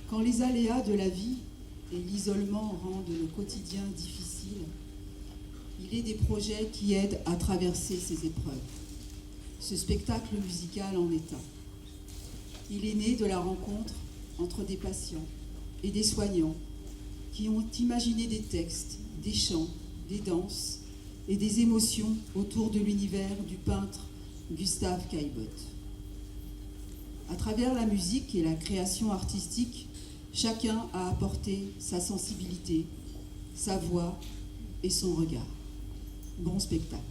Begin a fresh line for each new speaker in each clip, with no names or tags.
Quand les aléas de la vie et l'isolement rendent le quotidien difficile, il est des projets qui aident à traverser ces épreuves. Ce spectacle musical en est un. Il est né de la rencontre entre des patients et des soignants qui ont imaginé des textes, des chants, des danses et des émotions autour de l'univers du peintre Gustave Caillebotte. À travers la musique et la création artistique, chacun a apporté sa sensibilité, sa voix et son regard. Bon spectacle.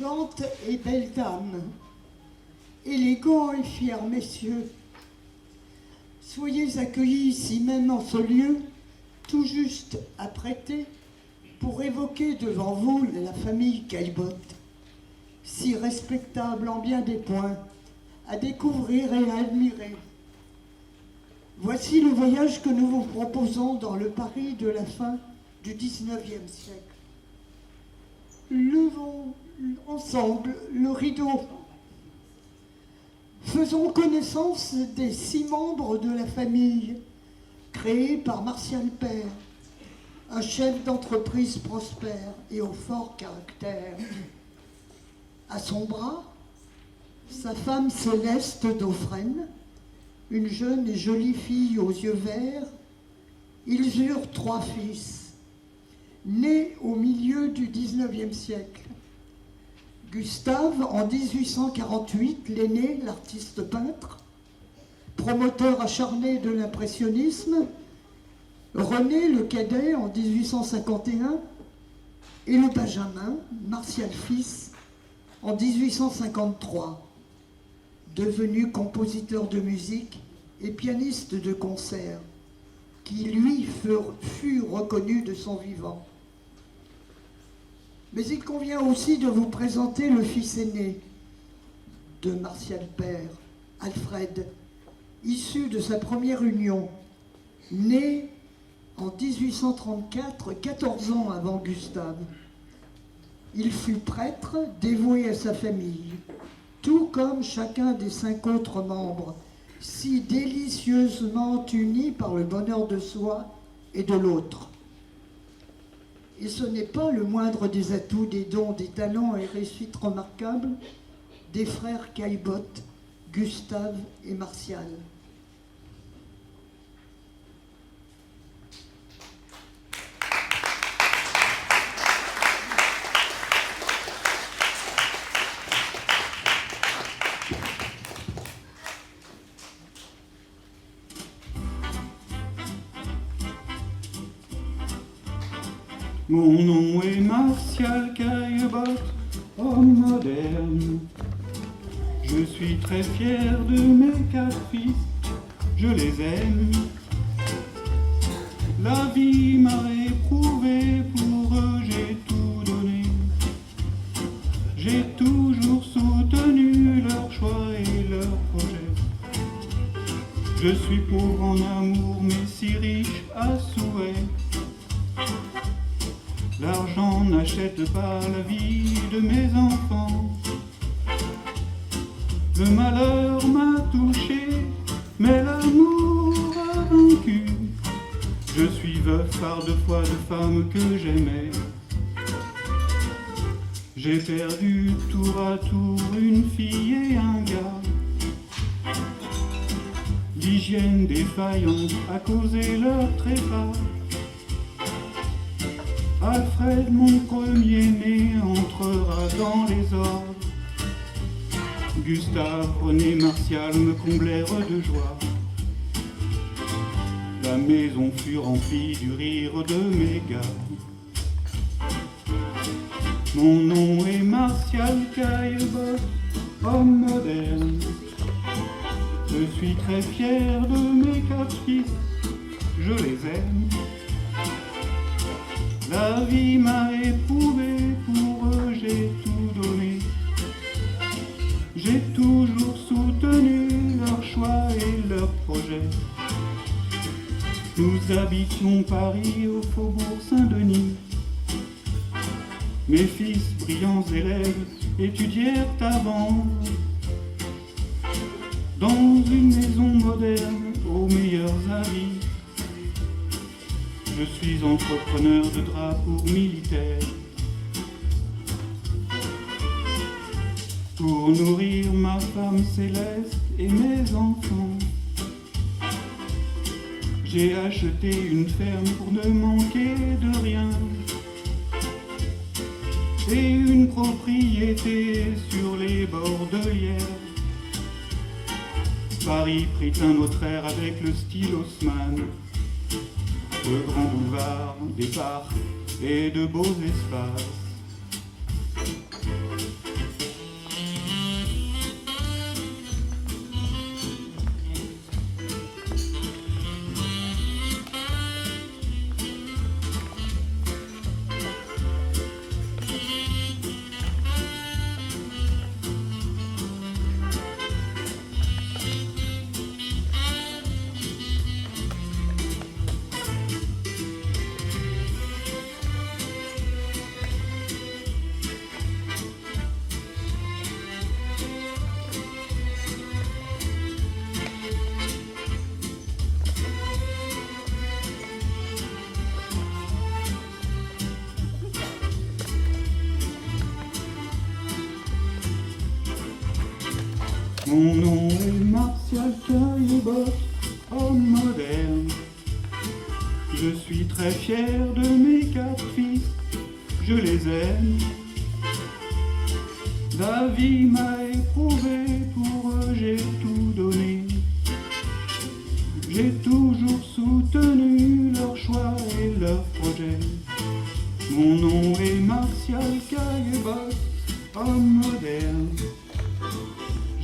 Gentes et belles dames, élégants et fiers messieurs, soyez accueillis ici même en ce lieu, tout juste apprêté pour évoquer devant vous la famille Caillebotte, si respectable en bien des points, à découvrir et à admirer. Voici le voyage que nous vous proposons dans le Paris de la fin du XIXe siècle. Levons ensemble le rideau. Faisons connaissance des 6 membres de la famille, créée par Martial Père, un chef d'entreprise prospère et au fort caractère. À son bras, sa femme Céleste Dauphren, une jeune et jolie fille aux yeux verts. Ils eurent 3 fils, nés au milieu du XIXe siècle. Gustave, en 1848, l'aîné, l'artiste peintre, promoteur acharné de l'impressionnisme. René, le cadet, en 1851, et le Benjamin, Martial fils, en 1853, devenu compositeur de musique et pianiste de concert, qui, lui, fut reconnu de son vivant. Mais il convient aussi de vous présenter le fils aîné de Martial Père, Alfred, issu de sa première union, né en 1834, 14 ans avant Gustave. Il fut prêtre, dévoué à sa famille, tout comme chacun des 5 autres membres, si délicieusement unis par le bonheur de soi et de l'autre. Et ce n'est pas le moindre des atouts, des dons, des talents et réussites remarquables des frères Caillebotte, Gustave et Martial.
Mon nom est Martial Caillebotte, homme moderne. Je suis très fier de mes 4 fils, je les aime. La vie m'a éprouvé, pour eux j'ai tout donné. J'ai toujours soutenu leurs choix et leurs projets. Je suis pauvre en amour, mais si riche à souhait. L'argent n'achète pas la vie de mes enfants. Le malheur m'a touché, mais l'amour a vaincu. Je suis veuf par 2 fois de femmes que j'aimais. J'ai perdu tour à tour une fille et un gars. L'hygiène défaillante a causé leur trépas. Alfred, mon premier-né, entrera dans les ordres. Gustave, René, Martial me comblèrent de joie. La maison fut remplie du rire de mes gars. Mon nom est Martial Caillebotte, homme moderne. Je suis très fier de mes 4 fils, je les aime. La vie m'a éprouvé, pour eux j'ai tout donné. J'ai toujours soutenu leurs choix et leurs projets. Nous habitions Paris au faubourg Saint-Denis. Mes fils, brillants élèves, étudièrent avant dans une maison moderne aux meilleurs avis. Je suis entrepreneur de drapeaux militaires. Pour nourrir ma femme céleste et mes enfants, j'ai acheté une ferme pour ne manquer de rien, et une propriété sur les bords de l'Yerre. Paris prit un autre air avec le style Haussmann, de grands boulevards, des parcs et de beaux espaces. Mon nom est Martial Caillebotte, homme moderne. Je suis très fier de mes 4 fils, je les aime. La vie m'a éprouvé, pour eux j'ai tout donné. J'ai toujours soutenu leurs choix et leurs projets. Mon nom est Martial Caillebotte, homme moderne.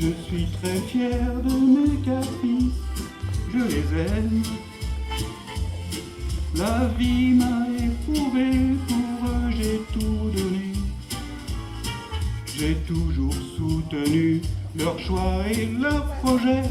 Je suis très fier de mes 4 fils, je les aime. La vie m'a éprouvé, pour eux j'ai tout donné. J'ai toujours soutenu leurs choix et leurs projets.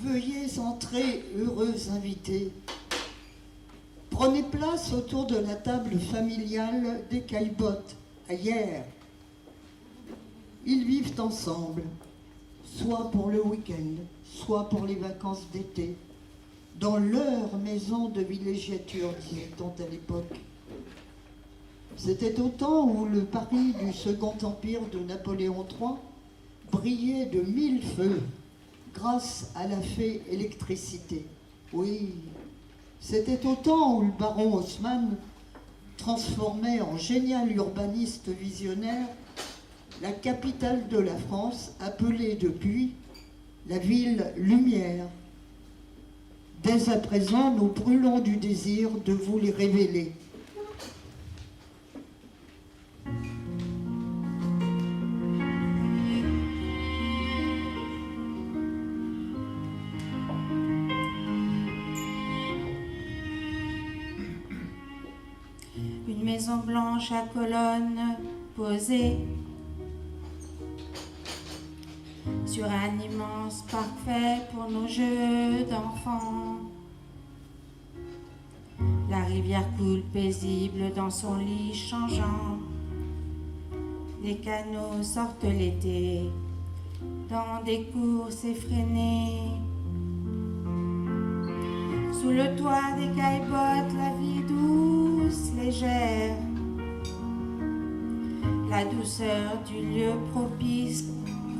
Veuillez entrer, heureux invités. Prenez place autour de la table familiale des Caillebotte, à Hyères. Ils vivent ensemble, soit pour le week-end, soit pour les vacances d'été, dans leur maison de villégiature, disait-on à l'époque. C'était au temps où le Paris du Second Empire de Napoléon III brillait de 1000 feux, grâce à la fée électricité. Oui, c'était au temps où le baron Haussmann transformait en génial urbaniste visionnaire la capitale de la France, appelée depuis la ville lumière. Dès à présent, nous brûlons du désir de vous les révéler.
Une maison blanche à colonnes posée sur un immense parfait pour nos jeux d'enfants. La rivière coule paisible dans son lit changeant. Les canaux sortent l'été dans des courses effrénées. Sous le toit des Caillebotte, la vie douce, légère. La douceur du lieu propice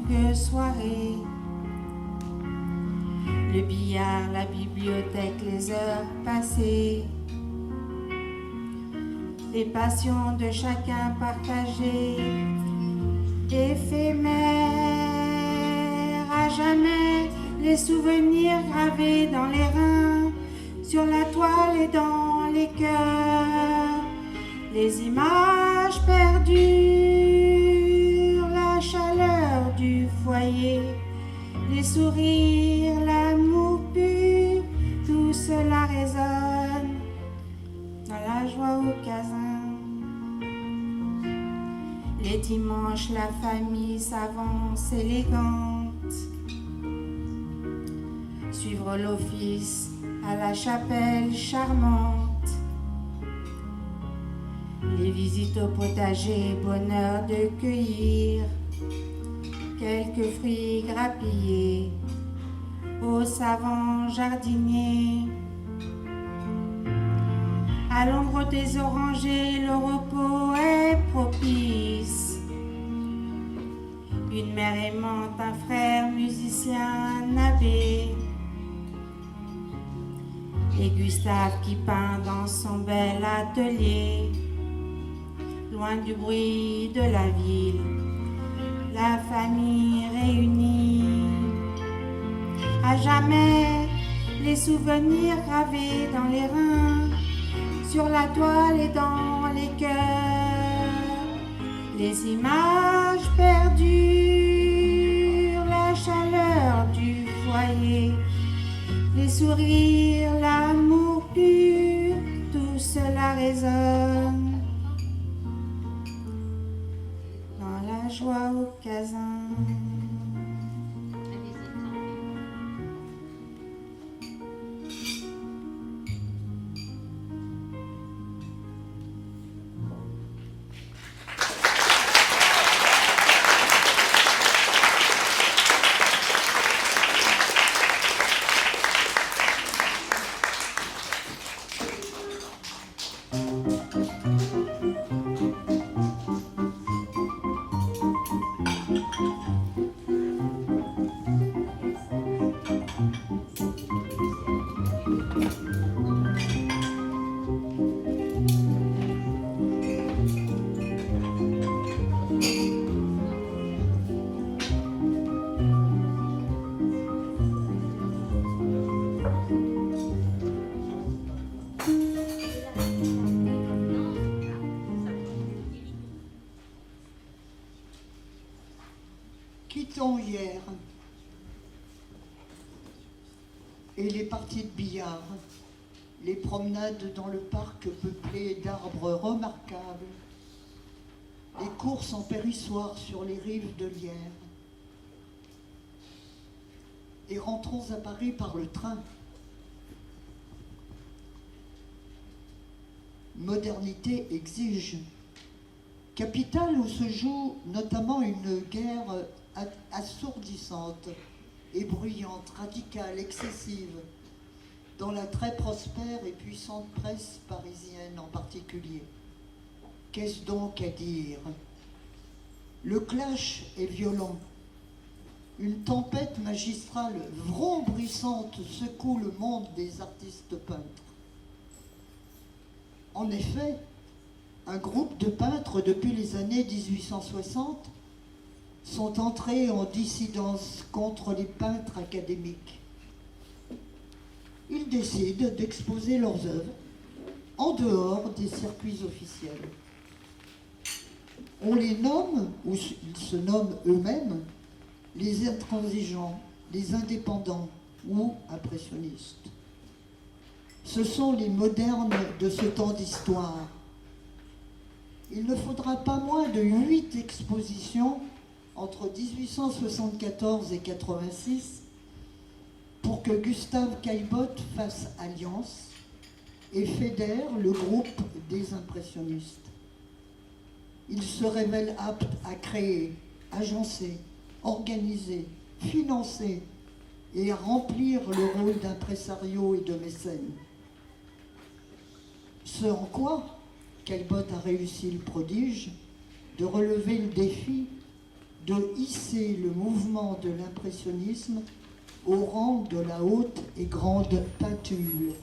que soirée. Le billard, la bibliothèque, les heures passées. Les passions de chacun partagées, éphémères. jamais les souvenirs gravés dans les reins, sur la toile et dans les cœurs, les images perdures, la chaleur du foyer, les sourires, l'amour pur, tout cela résonne dans la joie au casin. Les dimanches, la famille s'avance élégante, suivre l'office à la chapelle charmante, les visites au potager, bonheur de cueillir quelques fruits grappillés au savant jardinier. À l'ombre des orangers, le repos est propice. Une mère aimante, un frère musicien, un abbé. Et Gustave qui peint dans son bel atelier. Loin du bruit de la ville, la famille réunie. À jamais, les souvenirs gravés dans les reins, sur la toile et dans les cœurs, les images perdures, la chaleur du foyer, les sourires, l'amour pur, tout cela résonne dans la joie au casin.
Quittons hier et les parties de billard, les promenades dans le parc peuplé d'arbres remarquables, les courses en périssoir sur les rives de l'Yerre. Et rentrons à Paris par le train. Modernité exige. Capitale où se joue notamment une guerre assourdissante et bruyante, radicale, excessive, dans la très prospère et puissante presse parisienne en particulier. Qu'est-ce donc à dire? Le clash est violent. Une tempête magistrale vrombrissante secoue le monde des artistes peintres. En effet, un groupe de peintres depuis les années 1860 sont entrés en dissidence contre les peintres académiques. Ils décident d'exposer leurs œuvres en dehors des circuits officiels. On les nomme, ou ils se nomment eux-mêmes, les intransigeants, les indépendants ou impressionnistes. Ce sont les modernes de ce temps d'histoire. Il ne faudra pas moins de 8 expositions entre 1874 et 86 pour que Gustave Caillebotte fasse alliance et fédère le groupe des impressionnistes. Il se révèle apte à créer, agencer, organiser, financer et à remplir le rôle d'impresario et de mécène. Ce en quoi Caillebotte a réussi le prodige de relever le défi de hisser le mouvement de l'impressionnisme au rang de la haute et grande peinture.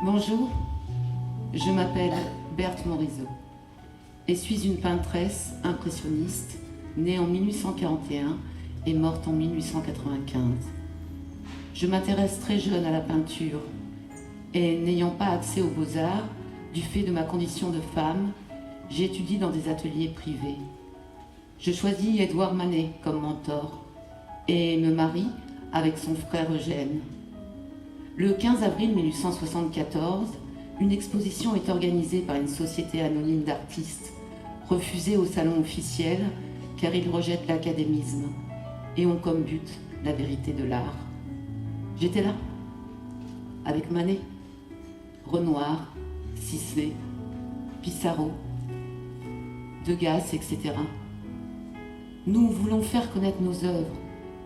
Bonjour, je m'appelle Berthe Morisot et suis une peintresse impressionniste née en 1841 et morte en 1895. Je m'intéresse très jeune à la peinture et n'ayant pas accès aux beaux-arts, du fait de ma condition de femme, j'étudie dans des ateliers privés. Je choisis Édouard Manet comme mentor et me marie avec son frère Eugène. Le 15 avril 1874, une exposition est organisée par une société anonyme d'artistes, refusée au salon officiel car ils rejettent l'académisme et ont comme but la vérité de l'art. J'étais là, avec Manet, Renoir, Sisley, Pissarro, Degas, etc. Nous voulons faire connaître nos œuvres.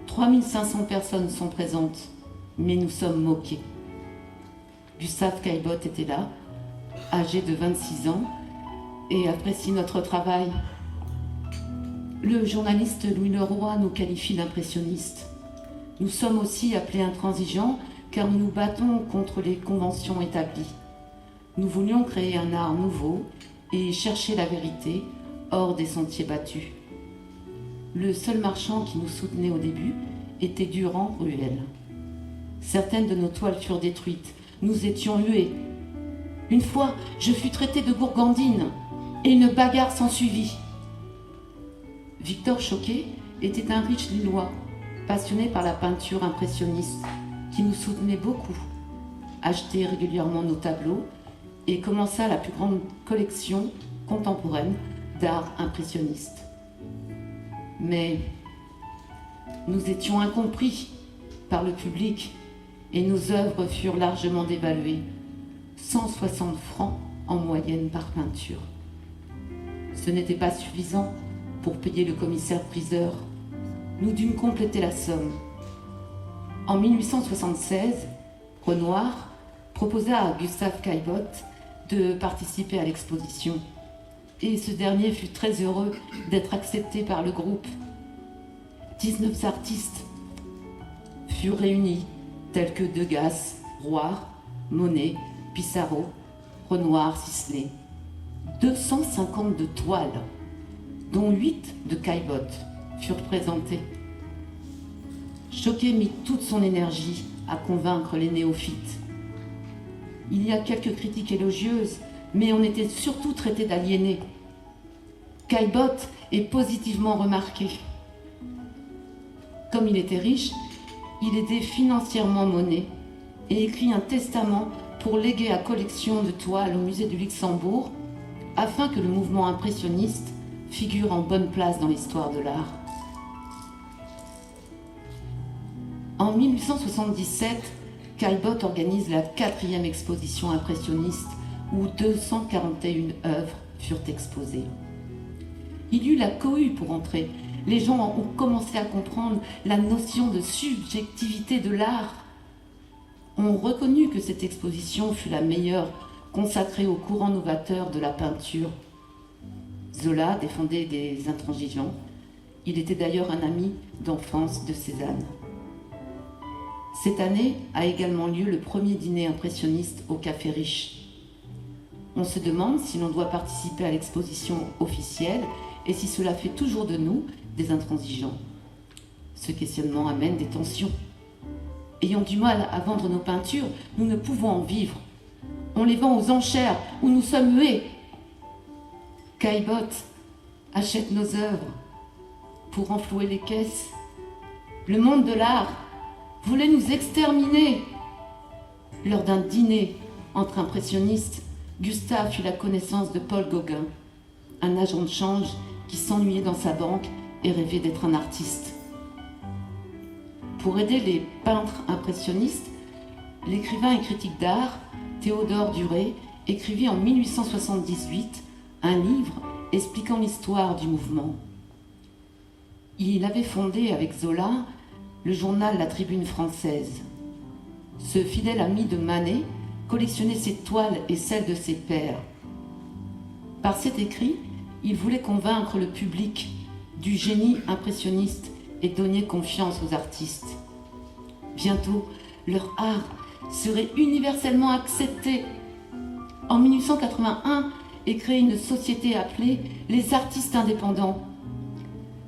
3500 personnes sont présentes, mais nous sommes moqués. Gustave Caillebotte était là, âgé de 26 ans, et apprécie notre travail. Le journaliste Louis Leroy nous qualifie d'impressionnistes. Nous sommes aussi appelés intransigeants car nous nous battons contre les conventions établies. Nous voulions créer un art nouveau et chercher la vérité hors des sentiers battus. Le seul marchand qui nous soutenait au début était Durand-Ruel. Certaines de nos toiles furent détruites. Nous étions hués. Une fois, je fus traité de gourgandine et une bagarre s'ensuivit. Victor Choquet était un riche Lillois, passionné par la peinture impressionniste, qui nous soutenait beaucoup, achetait régulièrement nos tableaux et commença la plus grande collection contemporaine d'art impressionniste. Mais nous étions incompris par le public et nos œuvres furent largement dévaluées, 160 francs en moyenne par peinture. Ce n'était pas suffisant pour payer le commissaire-priseur. Nous dûmes compléter la somme. En 1876, Renoir proposa à Gustave Caillebotte de participer à l'exposition. Et ce dernier fut très heureux d'être accepté par le groupe. 19 artistes furent réunis, tels que Degas, Roire, Monet, Pissarro, Renoir, Sisley. 252 toiles, dont 8 de Caillebotte, furent présentées. Choquet mit toute son énergie à convaincre les néophytes. Il y a quelques critiques élogieuses, mais on était surtout traité d'aliénés. Caillebotte est positivement remarqué. Comme il était riche, il aidait financièrement Monet et écrit un testament pour léguer la collection de toiles au musée du Luxembourg afin que le mouvement impressionniste figure en bonne place dans l'histoire de l'art. En 1877, Caillebotte organise la 4e exposition impressionniste où 241 œuvres furent exposées. Il y eut la cohue pour entrer. Les gens ont commencé à comprendre la notion de subjectivité de l'art. On reconnut que cette exposition fut la meilleure consacrée au courant novateur de la peinture. Zola défendait des intransigeants. Il était d'ailleurs un ami d'enfance de Cézanne. Cette année a également lieu le premier dîner impressionniste au Café Riche. On se demande si l'on doit participer à l'exposition officielle et si cela fait toujours de nous des intransigeants. Ce questionnement amène des tensions. Ayant du mal à vendre nos peintures, nous ne pouvons en vivre. On les vend aux enchères où nous sommes hués. Caillebotte achète nos œuvres pour renflouer les caisses. Le monde de l'art voulait nous exterminer. Lors d'un dîner entre impressionnistes, Gustave eut la connaissance de Paul Gauguin, un agent de change qui s'ennuyait dans sa banque et rêvait d'être un artiste. Pour aider les peintres impressionnistes, l'écrivain et critique d'art Théodore Duret écrivit en 1878 un livre expliquant l'histoire du mouvement. Il avait fondé avec Zola le journal La Tribune française. Ce fidèle ami de Manet collectionnait ses toiles et celles de ses pairs. Par cet écrit, il voulait convaincre le public du génie impressionniste et donner confiance aux artistes. Bientôt, leur art serait universellement accepté. En 1881 est créée une société appelée les artistes indépendants.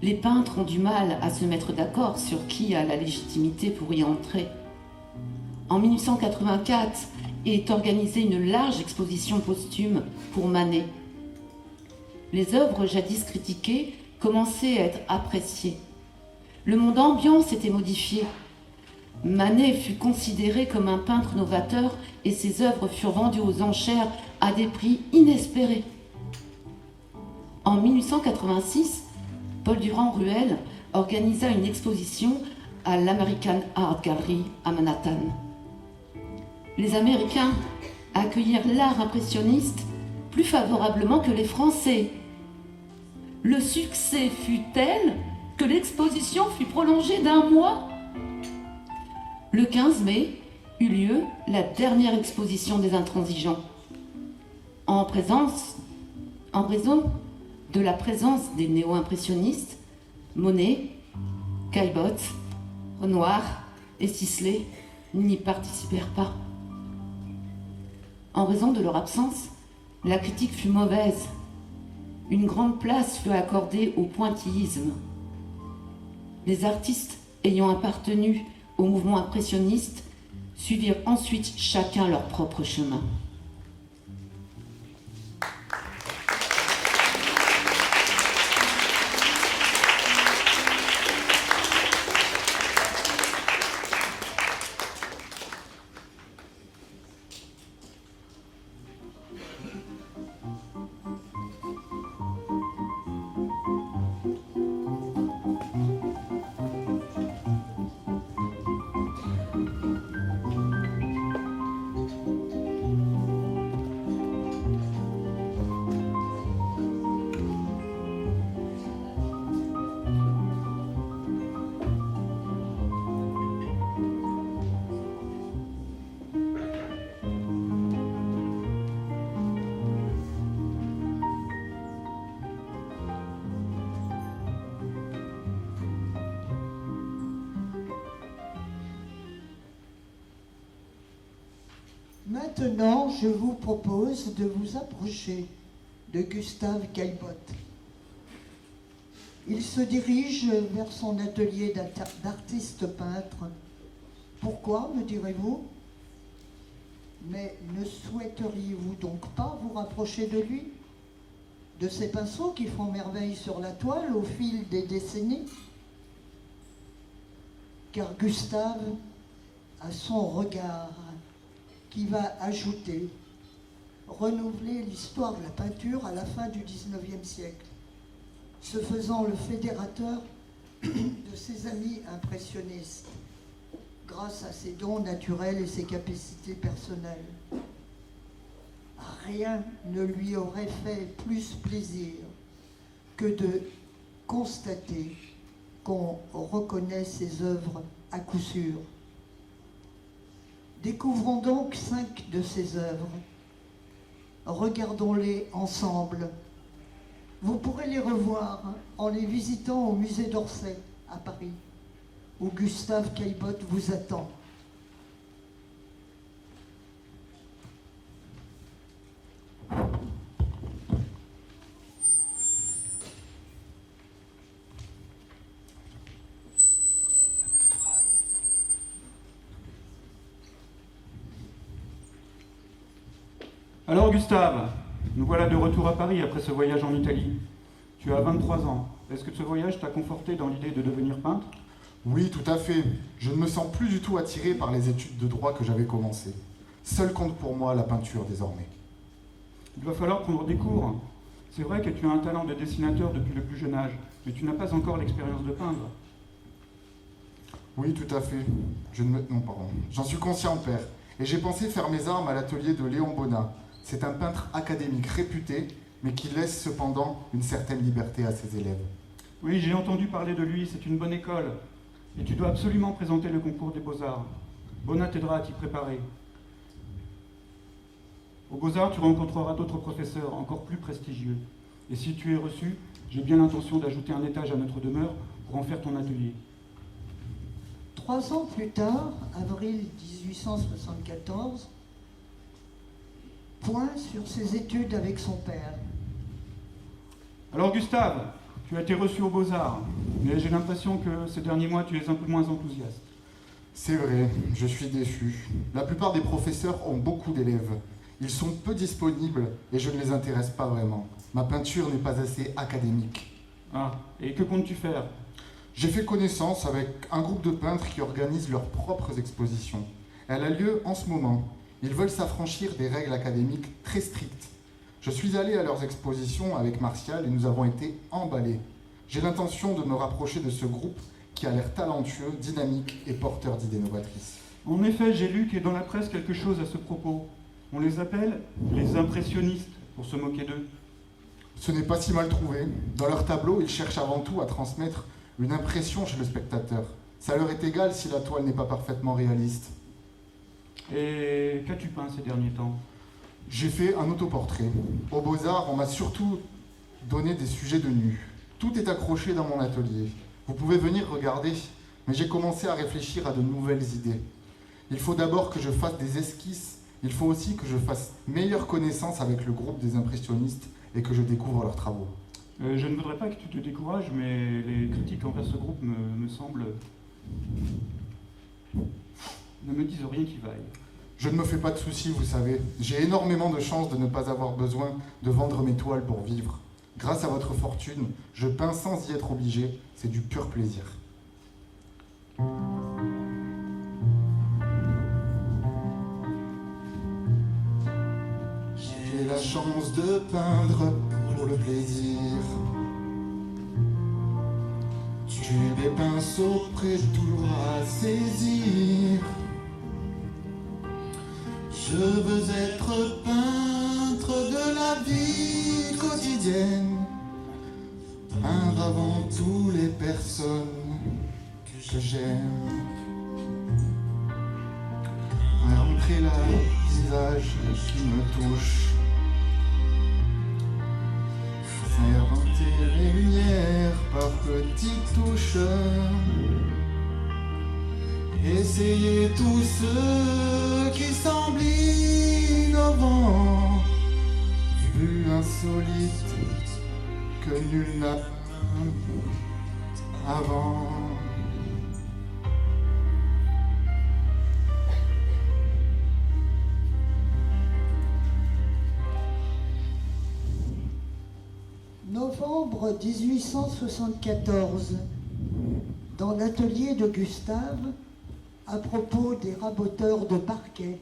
Les peintres ont du mal à se mettre d'accord sur qui a la légitimité pour y entrer. En 1884 est organisée une large exposition posthume pour Manet. Les œuvres jadis critiquées commençaient à être appréciées. Le monde ambiant s'était modifié. Manet fut considéré comme un peintre novateur et ses œuvres furent vendues aux enchères à des prix inespérés. En 1886, Paul Durand-Ruel organisa une exposition à l'American Art Gallery à Manhattan. Les Américains accueillirent l'art impressionniste plus favorablement que les Français. Le succès fut tel que l'exposition fut prolongée d'1 mois. Le 15 mai eut lieu la dernière exposition des intransigeants. En raison de la présence des néo-impressionnistes, Monet, Caillebotte, Renoir et Sisley n'y participèrent pas. En raison de leur absence, la critique fut mauvaise. Une grande place fut accordée au pointillisme. Les artistes ayant appartenu au mouvement impressionniste suivirent ensuite chacun leur propre chemin.
Maintenant, je vous propose de vous approcher de Gustave Caillebotte. Il se dirige vers son atelier d'artiste peintre. Pourquoi, me direz-vous? Mais ne souhaiteriez-vous donc pas vous rapprocher de lui? De ces pinceaux qui font merveille sur la toile au fil des décennies? Car Gustave a son regard qui va ajouter, renouveler l'histoire de la peinture à la fin du XIXe siècle, se faisant le fédérateur de ses amis impressionnistes, grâce à ses dons naturels et ses capacités personnelles. Rien ne lui aurait fait plus plaisir que de constater qu'on reconnaît ses œuvres à coup sûr. Découvrons donc 5 de ses œuvres. Regardons-les ensemble. Vous pourrez les revoir en les visitant au musée d'Orsay à Paris, où Gustave Caillebotte vous attend.
Alors Gustave, nous voilà de retour à Paris après ce voyage en Italie. Tu as 23 ans. Est-ce que ce voyage t'a conforté dans l'idée de devenir peintre?
Oui, tout à fait. Je ne me sens plus du tout attiré par les études de droit que j'avais commencées. Seul compte pour moi la peinture désormais.
Il va falloir prendre des cours. C'est vrai que tu as un talent de dessinateur depuis le plus jeune âge, mais tu n'as pas encore l'expérience de peindre.
Oui, tout à fait. Non, pardon. J'en suis conscient, père. Et j'ai pensé faire mes armes à l'atelier de Léon Bonnat. C'est un peintre académique réputé, mais qui laisse cependant une certaine liberté à ses élèves.
Oui, j'ai entendu parler de lui, c'est une bonne école. Et tu dois absolument présenter le concours des Beaux-Arts. Bonnat t'aidera à t'y préparer. Aux Beaux-Arts, tu rencontreras d'autres professeurs encore plus prestigieux. Et si tu es reçu, j'ai bien l'intention d'ajouter un étage à notre demeure pour en faire ton atelier.
3 ans plus tard, avril 1874, point sur ses études avec son père.
Alors Gustave, tu as été reçu aux Beaux-Arts, mais j'ai l'impression que ces derniers mois tu es un peu moins enthousiaste.
C'est vrai, je suis déçu. La plupart des professeurs ont beaucoup d'élèves. Ils sont peu disponibles et je ne les intéresse pas vraiment. Ma peinture n'est pas assez académique.
Ah, et que comptes-tu faire?
J'ai fait connaissance avec un groupe de peintres qui organisent leurs propres expositions. Elle a lieu en ce moment. Ils veulent s'affranchir des règles académiques très strictes. Je suis allé à leurs expositions avec Martial et nous avons été emballés. J'ai l'intention de me rapprocher de ce groupe qui a l'air talentueux, dynamique et porteur d'idées novatrices.
En effet, j'ai lu qu'il y a dans la presse quelque chose à ce propos. On les appelle les impressionnistes, pour se moquer d'eux.
Ce n'est pas si mal trouvé. Dans leurs tableaux, ils cherchent avant tout à transmettre une impression chez le spectateur. Ça leur est égal si la toile n'est pas parfaitement réaliste.
Et qu'as-tu peint ces derniers temps?
J'ai fait un autoportrait. Aux Beaux-Arts, on m'a surtout donné des sujets de nus. Tout est accroché dans mon atelier. Vous pouvez venir regarder, mais j'ai commencé à réfléchir à de nouvelles idées. Il faut d'abord que je fasse des esquisses, il faut aussi que je fasse meilleure connaissance avec le groupe des impressionnistes et que je découvre leurs travaux.
Je ne voudrais pas que tu te décourages, mais les critiques envers ce groupe me semblent... ne me disent rien qui vaille.
Je ne me fais pas de soucis, vous savez. J'ai énormément de chance de ne pas avoir besoin de vendre mes toiles pour vivre. Grâce à votre fortune, je peins sans y être obligé. C'est du pur plaisir. J'ai la chance de peindre pour le plaisir. Tu des pinceaux prêts toujours à saisir. Je veux être peintre de la vie quotidienne, peindre avant tout les personnes que j'aime. Rentrer là, visage qui me touche, inventer les lumières par petites touches. Essayez tout ce qui semble innovant, plus insolite que nul n'a peint avant.
Novembre 1874, dans l'atelier de Gustave, à propos des raboteurs de parquet.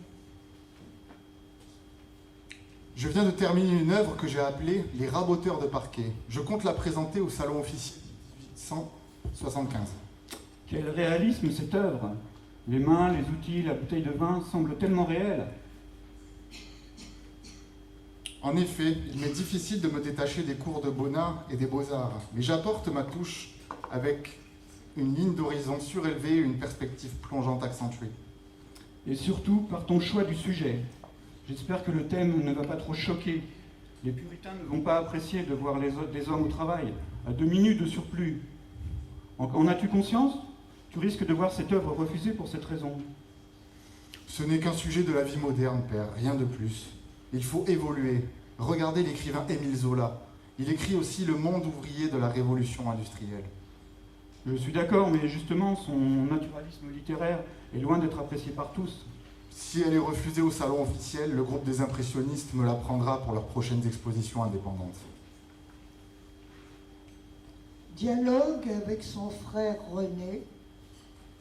Je viens de terminer une œuvre que j'ai appelée Les raboteurs de parquet. Je compte la présenter au salon officiel 1875.
Quel réalisme cette œuvre! Les mains, les outils, la bouteille de vin semblent tellement réels.
En effet, il m'est difficile de me détacher des cours de Bonnat et des Beaux-Arts, mais j'apporte ma touche avec une ligne d'horizon surélevée et une perspective plongeante accentuée.
Et surtout par ton choix du sujet. J'espère que le thème ne va pas trop choquer. Les puritains ne vont pas apprécier de voir des hommes au travail, à 2 minutes de surplus. En as-tu conscience? Tu risques de voir cette œuvre refusée pour cette raison.
Ce n'est qu'un sujet de la vie moderne, père, rien de plus. Il faut évoluer. Regardez l'écrivain Émile Zola. Il écrit aussi Le monde ouvrier de la révolution industrielle.
Je suis d'accord, mais justement, son naturalisme littéraire est loin d'être apprécié par tous.
Si elle est refusée au salon officiel, le groupe des impressionnistes me la prendra pour leurs prochaines expositions indépendantes.
Dialogue avec son frère René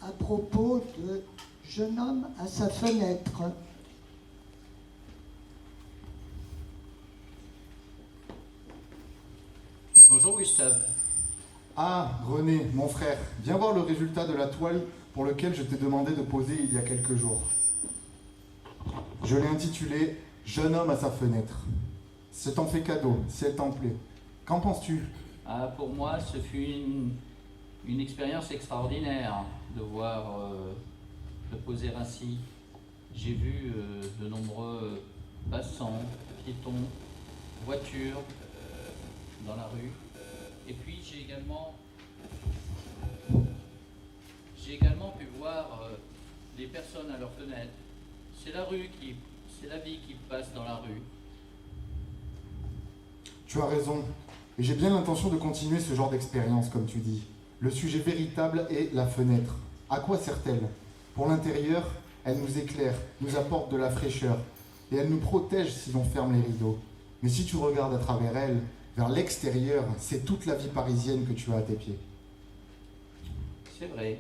à propos de Jeune homme à sa fenêtre.
Bonjour Gustave.
Ah, René, mon frère, viens voir le résultat de la toile pour lequel je t'ai demandé de poser il y a quelques jours. Je l'ai intitulé « Jeune homme à sa fenêtre ». C'est t'en fait cadeau, si elle t'en plaît. Qu'en penses-tu?
Ah, pour moi, ce fut une expérience extraordinaire de voir, de poser ainsi. J'ai vu de nombreux passants, piétons, voitures dans la rue. Et puis j'ai également J'ai également pu voir les personnes à leurs fenêtres. C'est la vie qui passe dans la rue.
Tu as raison, et j'ai bien l'intention de continuer ce genre d'expérience, comme tu dis. Le sujet véritable est la fenêtre. À quoi sert-elle? Pour l'intérieur, elle nous éclaire, nous apporte de la fraîcheur, et elle nous protège si l'on ferme les rideaux. Mais si tu regardes à travers elle, vers l'extérieur, c'est toute la vie parisienne que tu as à tes pieds.
C'est vrai.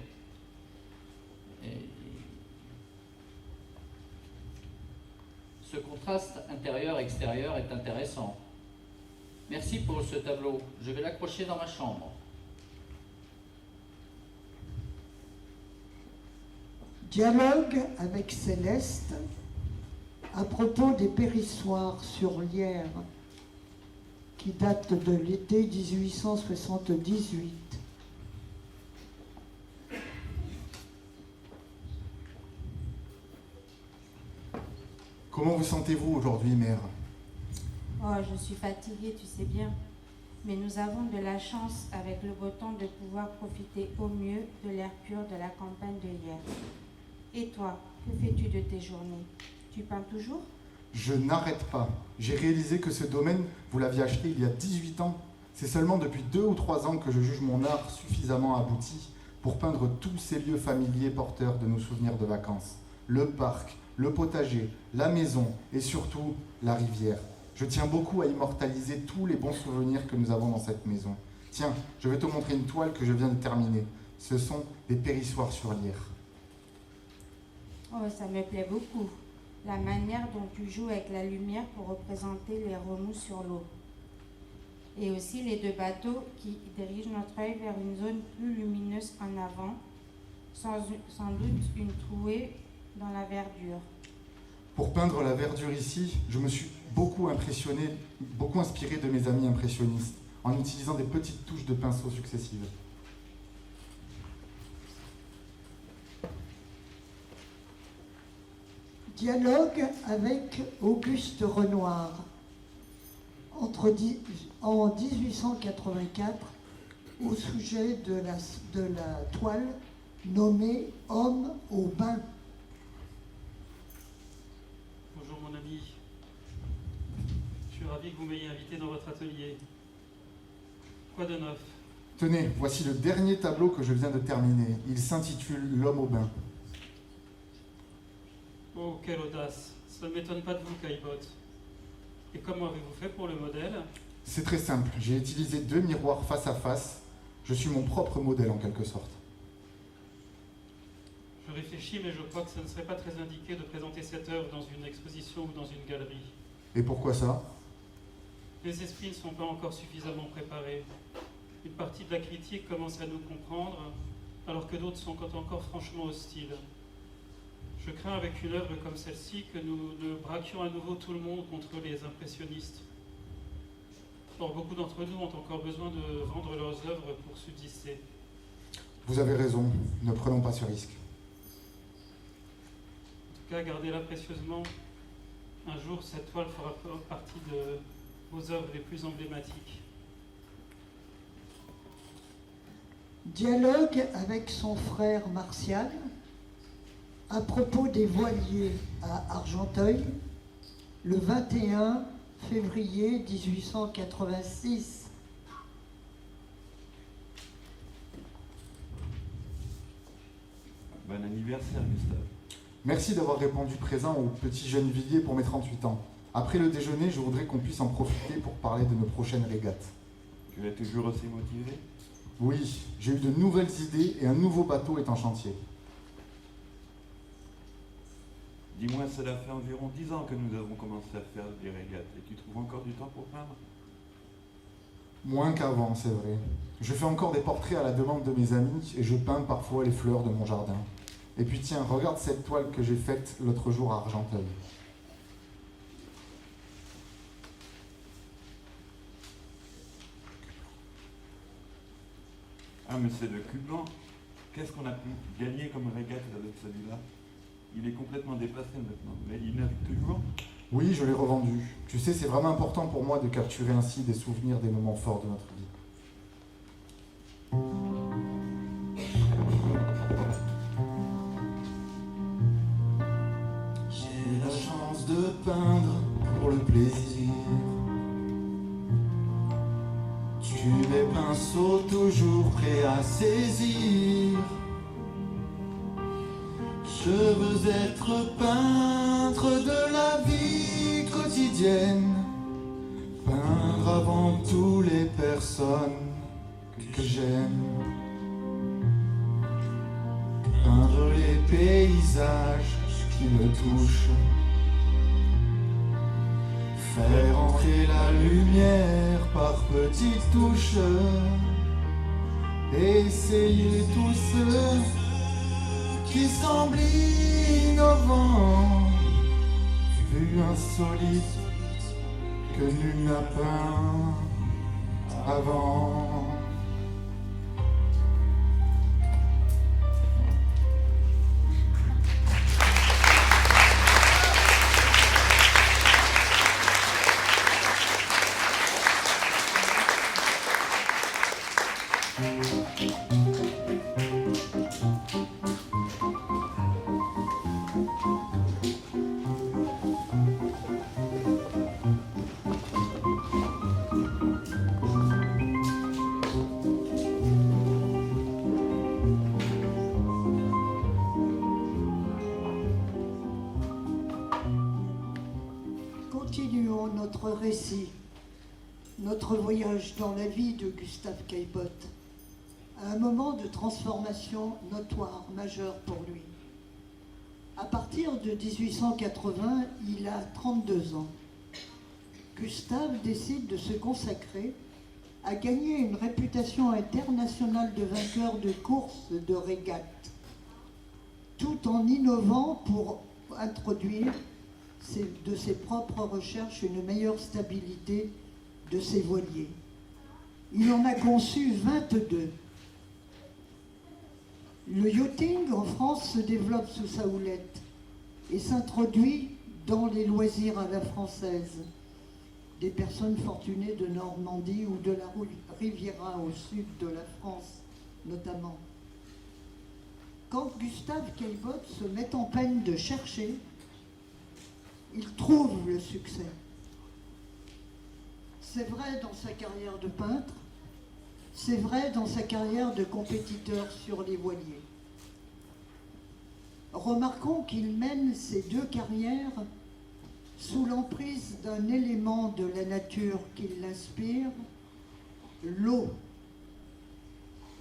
Et ce contraste intérieur-extérieur est intéressant. Merci pour ce tableau. Je vais l'accrocher dans ma chambre.
Dialogue avec Céleste à propos des périssoirs sur Lierre qui datent de l'été 1878.
Comment vous sentez-vous aujourd'hui, mère?
Oh, je suis fatiguée, tu sais bien. Mais nous avons de la chance, avec le beau temps, de pouvoir profiter au mieux de l'air pur de la campagne de Lierre. Et toi, que fais-tu de tes journées? Tu peins toujours?
Je n'arrête pas. J'ai réalisé que ce domaine, vous l'aviez acheté il y a 18 ans. C'est seulement depuis 2 ou 3 ans que je juge mon art suffisamment abouti pour peindre tous ces lieux familiers porteurs de nos souvenirs de vacances. Le parc, le potager, la maison et surtout la rivière. Je tiens beaucoup à immortaliser tous les bons souvenirs que nous avons dans cette maison. Tiens, je vais te montrer une toile que je viens de terminer. Ce sont des périssoirs sur Lierre.
Oh, ça me plaît beaucoup. La manière dont tu joues avec la lumière pour représenter les remous sur l'eau. Et aussi les 2 bateaux qui dirigent notre œil vers une zone plus lumineuse en avant, sans doute une trouée dans la verdure.
Pour peindre la verdure ici, je me suis beaucoup impressionné, beaucoup inspiré de mes amis impressionnistes, en utilisant des petites touches de pinceau successives.
Dialogue avec Auguste Renoir. En 1884, au sujet de la toile nommée Homme au bain.
Bonjour mon ami. Je suis ravi que vous m'ayez invité dans votre atelier. Quoi de neuf?
Tenez, voici le dernier tableau que je viens de terminer. Il s'intitule L'homme au bain.
Oh, quelle audace! Cela ne m'étonne pas de vous, Caillebotte. Et comment avez-vous fait pour le modèle?
C'est très simple. J'ai utilisé 2 miroirs face à face. Je suis mon propre modèle en quelque sorte.
Je réfléchis, mais je crois que ce ne serait pas très indiqué de présenter cette œuvre dans une exposition ou dans une galerie.
Et pourquoi ça?
Les esprits ne sont pas encore suffisamment préparés. Une partie de la critique commence à nous comprendre, alors que d'autres sont encore franchement hostiles. Je crains avec une œuvre comme celle-ci que nous ne braquions à nouveau tout le monde contre les impressionnistes. Or, beaucoup d'entre nous ont encore besoin de vendre leurs œuvres pour subsister.
Vous avez raison, ne prenons pas ce risque.
En tout cas, gardez-la précieusement. Un jour, cette toile fera partie de vos œuvres les plus emblématiques.
Dialogue avec son frère Martial à propos des voiliers à Argenteuil, le 21 février 1886.
Bon anniversaire, Gustave.
Merci d'avoir répondu présent au petit jeune Villiers pour mes 38 ans. Après le déjeuner, je voudrais qu'on puisse en profiter pour parler de nos prochaines régates.
Tu es toujours aussi motivé?
Oui, j'ai eu de nouvelles idées et un nouveau bateau est en chantier.
Dis-moi, cela fait environ 10 ans que nous avons commencé à faire des régates et tu trouves encore du temps pour peindre?
Moins qu'avant, c'est vrai. Je fais encore des portraits à la demande de mes amis et je peins parfois les fleurs de mon jardin. Et puis tiens, regarde cette toile que j'ai faite l'autre jour à Argenteuil.
Ah, mais c'est le cul blanc. Qu'est-ce qu'on a pu gagner comme régate avec celui-là? Il est complètement dépassé maintenant, mais il navigue toujours.
Oui, je l'ai revendu. Tu sais, c'est vraiment important pour moi de capturer ainsi des souvenirs des moments forts de notre vie.
de peindre pour le plaisir. Tu es pinceau toujours prêt à saisir. Je veux être peintre de la vie quotidienne, peindre avant tout les personnes que j'aime, peindre les paysages qui me touchent, faire entrer la lumière par petites touches, essayer tout ce qui semble innovant, vu insolite que nul n'a peint avant.
Continuons notre récit, notre voyage dans la vie de Gustave Caillebotte, à un moment de transformation notoire, majeure pour lui. À partir de 1880, il a 32 ans. Gustave décide de se consacrer à gagner une réputation internationale de vainqueur de courses de régates, tout en innovant pour introduire de ses propres recherches une meilleure stabilité de ses voiliers. Il en a conçu 22. Le yachting en France se développe sous sa houlette et s'introduit dans les loisirs à la française des personnes fortunées de Normandie ou de la Riviera au sud de la France notamment. Quand Gustave Caillebotte se met en peine de chercher, il trouve le succès. C'est vrai dans sa carrière de peintre, c'est vrai dans sa carrière de compétiteur sur les voiliers. Remarquons qu'il mène ces deux carrières sous l'emprise d'un élément de la nature qui l'inspire, l'eau.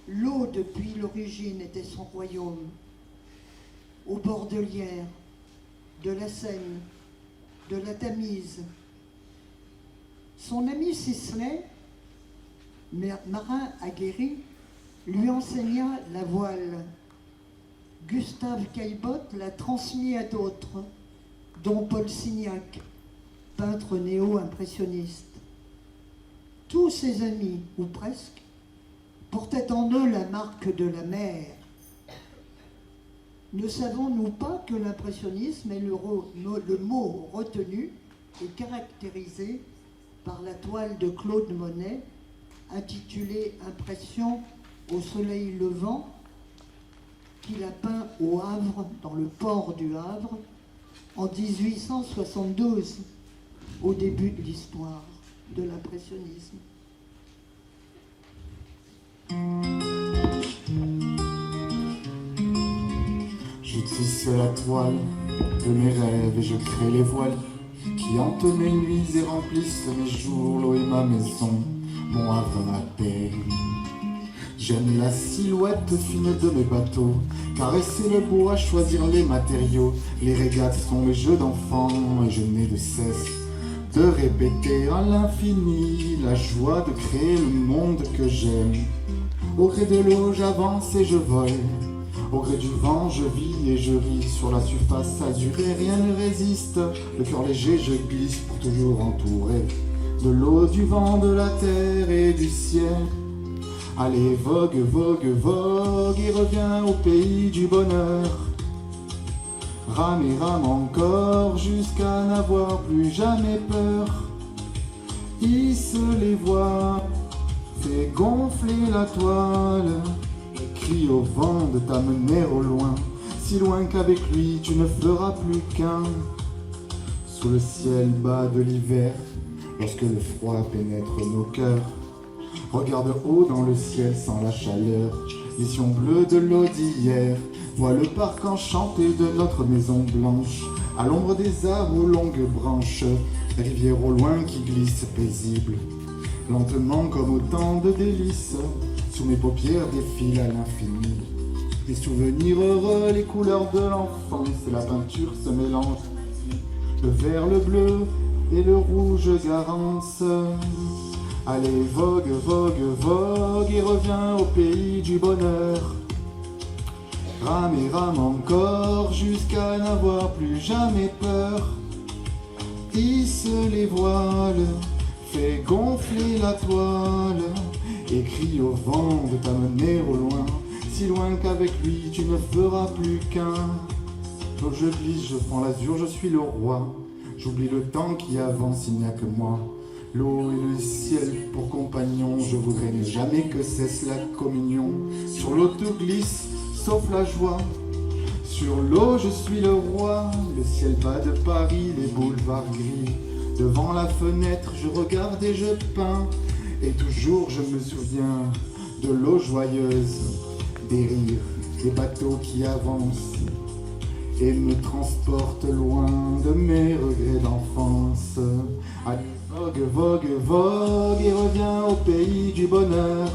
L'eau, depuis l'origine, était son royaume. Au bord de l'Yerre, de la Seine, de la Tamise. Son ami Sisley, marin aguerri, lui enseigna la voile. Gustave Caillebotte l'a transmis à d'autres, dont Paul Signac, peintre néo-impressionniste. Tous ses amis, ou presque, portaient en eux la marque de la mer. Ne savons-nous pas que l'impressionnisme est le mot retenu et caractérisé par la toile de Claude Monet intitulée « Impression au soleil levant » qu'il a peint au Havre, dans le port du Havre, en 1872, au début de l'histoire de l'impressionnisme.
Je tisse la toile de mes rêves et je crée les voiles qui hantent mes nuits et remplissent mes jours. L'eau est ma maison, mon havre ma paix. J'aime la silhouette fine de mes bateaux, caresser le bois, choisir les matériaux. Les régates sont mes jeux d'enfants et je n'ai de cesse de répéter à l'infini la joie de créer le monde que j'aime. Au gré de l'eau, j'avance et je vole. Au gré du vent, je vis et je ris. Sur la surface azurée, rien ne résiste. Le cœur léger, je glisse pour toujours entouré de l'eau, du vent, de la terre et du ciel. Allez, vogue, vogue, vogue, et reviens au pays du bonheur. Rame et rame encore, jusqu'à n'avoir plus jamais peur. Hisse les voiles, fais gonfler la toile. Crie au vent de t'amener au loin, si loin qu'avec lui tu ne feras plus qu'un. sous le ciel bas de l'hiver, lorsque le froid pénètre nos cœurs. Regarde haut dans le ciel sans la chaleur, vision bleue de l'eau d'hier. Vois le parc enchanté de notre maison blanche, à l'ombre des arbres aux longues branches, la rivière au loin qui glisse paisible, lentement comme autant de délices. Sous mes paupières défilent à l'infini des souvenirs heureux, les couleurs de l'enfance. La peinture se mélange, le vert, le bleu et le rouge garance. Allez, vogue, vogue, vogue et reviens au pays du bonheur. Rame et rame encore jusqu'à n'avoir plus jamais peur. Hisse les voiles, fais gonfler la toile et crie au vent de t'amener au loin, si loin qu'avec lui tu ne feras plus qu'un. L'eau je glisse, je fends l'azur, je suis le roi. J'oublie le temps qui avance, il n'y a que moi. L'eau et le ciel pour compagnons, je voudrais ne jamais que cesse la communion. Sur l'eau tout glisse, sauf la joie. Sur l'eau je suis le roi, le ciel bas de Paris, les boulevards gris. Devant la fenêtre je regarde et je peins, et toujours je me souviens de l'eau joyeuse, des rires, des bateaux qui avancent et me transportent loin de mes regrets d'enfance. Allez, vogue, vogue, vogue et reviens au pays du bonheur.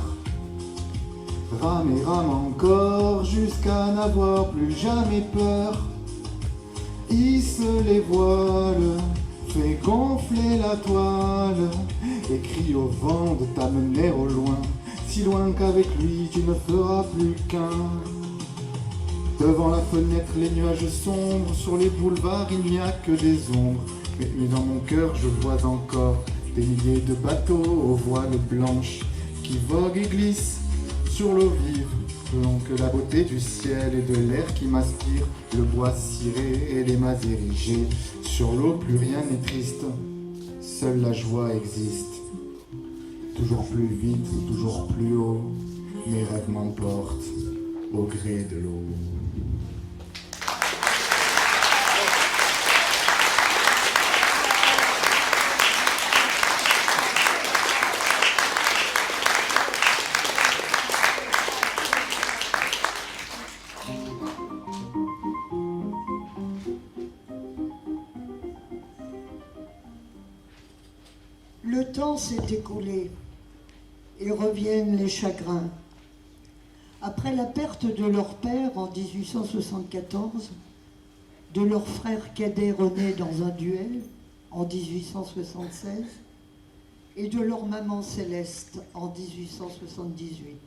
Rame et rame encore jusqu'à n'avoir plus jamais peur. Hisse les voiles, fais gonfler la toile et crie au vent de t'amener au loin, si loin qu'avec lui tu ne feras plus qu'un. Devant la fenêtre les nuages sombres, sur les boulevards il n'y a que des ombres, mais dans mon cœur je vois encore des milliers de bateaux aux voiles blanches qui voguent et glissent sur l'eau vive, selon que la beauté du ciel et de l'air qui m'aspire, le bois ciré et les mâts érigés. Sur l'eau plus rien n'est triste, seule la joie existe. Toujours plus vite, toujours plus haut, mes rêves m'emportent au gré de l'eau.
Le temps s'est écoulé et reviennent les chagrins. Après la perte de leur père en 1874, de leur frère cadet René dans un duel en 1876 et de leur maman Céleste en 1878.